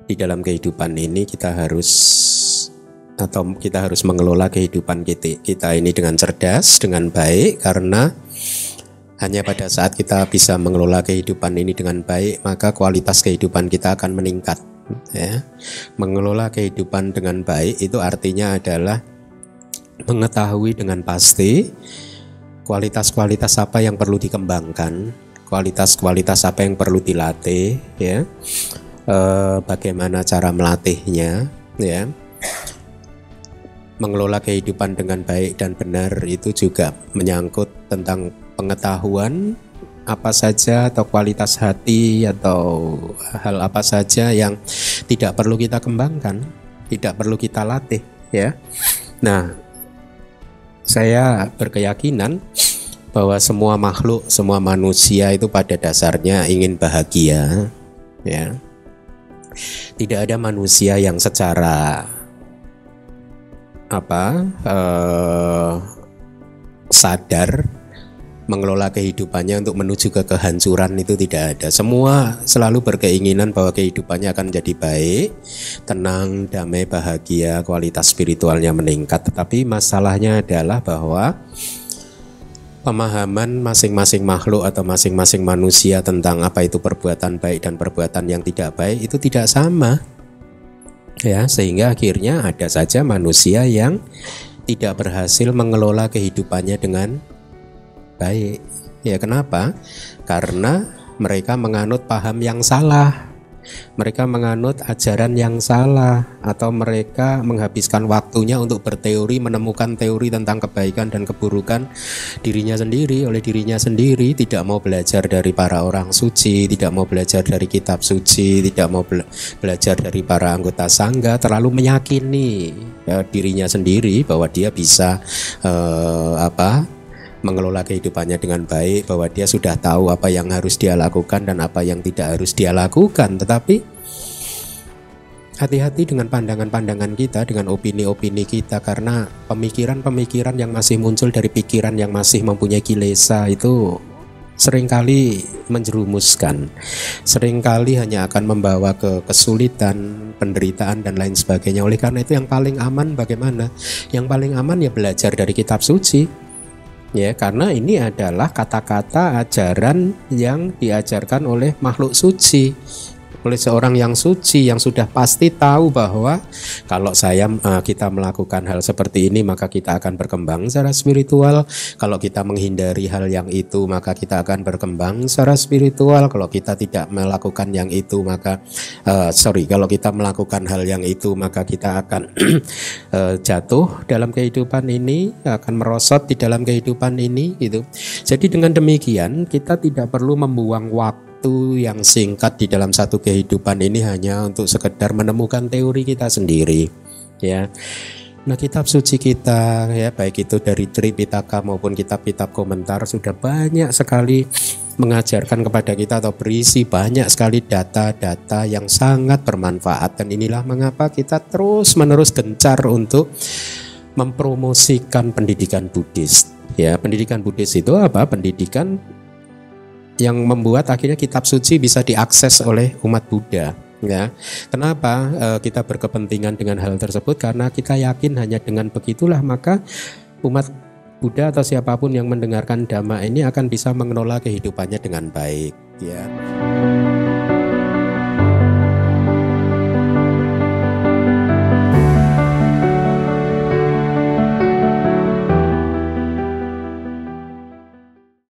di dalam kehidupan ini kita harus mengelola kehidupan kita ini dengan cerdas, dengan baik, karena hanya pada saat kita bisa mengelola kehidupan ini dengan baik, maka kualitas kehidupan kita akan meningkat. Ya. Mengelola kehidupan dengan baik itu artinya adalah mengetahui dengan pasti kualitas-kualitas apa yang perlu dikembangkan, kualitas-kualitas apa yang perlu dilatih, ya. Bagaimana cara melatihnya, ya. Mengelola kehidupan dengan baik dan benar itu juga menyangkut tentang pengetahuan apa saja atau kualitas hati atau hal apa saja yang tidak perlu kita kembangkan, tidak perlu kita latih, ya. Nah, saya berkeyakinan bahwa semua makhluk, semua manusia itu pada dasarnya ingin bahagia, ya. Tidak ada manusia yang secara sadar mengelola kehidupannya untuk menuju ke kehancuran, itu tidak ada. Semua selalu berkeinginan bahwa kehidupannya akan menjadi baik, tenang, damai, bahagia, kualitas spiritualnya meningkat. Tetapi masalahnya adalah bahwa pemahaman masing-masing makhluk atau masing-masing manusia tentang apa itu perbuatan baik dan perbuatan yang tidak baik itu tidak sama. Ya, sehingga akhirnya ada saja manusia yang tidak berhasil mengelola kehidupannya dengan baik. Ya, kenapa? Karena mereka menganut paham yang salah. Mereka menganut ajaran yang salah, atau mereka menghabiskan waktunya untuk berteori, menemukan teori tentang kebaikan dan keburukan dirinya sendiri, oleh dirinya sendiri, tidak mau belajar dari para orang suci, tidak mau belajar dari kitab suci, tidak mau belajar dari para anggota sangga, terlalu meyakini dirinya sendiri bahwa dia bisa mengelola kehidupannya dengan baik, bahwa dia sudah tahu apa yang harus dia lakukan dan apa yang tidak harus dia lakukan. Tetapi hati-hati dengan pandangan-pandangan kita, dengan opini-opini kita, karena pemikiran-pemikiran yang masih muncul dari pikiran yang masih mempunyai kilesa itu seringkali menjerumuskan, seringkali hanya akan membawa ke kesulitan, penderitaan dan lain sebagainya. Oleh karena itu yang paling aman bagaimana? Yang paling aman ya belajar dari kitab suci. Ya, karena ini adalah kata-kata ajaran yang diajarkan oleh makhluk suci, oleh seorang yang suci yang sudah pasti tahu bahwa kalau kita melakukan hal seperti ini maka kita akan berkembang secara spiritual. Kalau kita menghindari hal yang itu maka kita akan berkembang secara spiritual. Kalau kita tidak melakukan yang itu maka kalau kita melakukan hal yang itu maka kita akan jatuh dalam kehidupan ini, akan merosot di dalam kehidupan ini, gitu. Jadi dengan demikian kita tidak perlu membuang waktu yang singkat di dalam satu kehidupan ini hanya untuk sekedar menemukan teori kita sendiri, ya. Nah, kitab suci kita, ya, baik itu dari Tripitaka maupun kitab-kitab komentar, sudah banyak sekali mengajarkan kepada kita atau berisi banyak sekali data-data yang sangat bermanfaat. Dan inilah mengapa kita terus-menerus gencar untuk mempromosikan pendidikan Buddhis. Ya, pendidikan Buddhis itu apa? Pendidikan yang membuat akhirnya kitab suci bisa diakses oleh umat Buddha. Ya, kenapa kita berkepentingan dengan hal tersebut? Karena kita yakin hanya dengan begitulah maka umat Buddha atau siapapun yang mendengarkan Dhamma ini akan bisa mengelola kehidupannya dengan baik. Ya.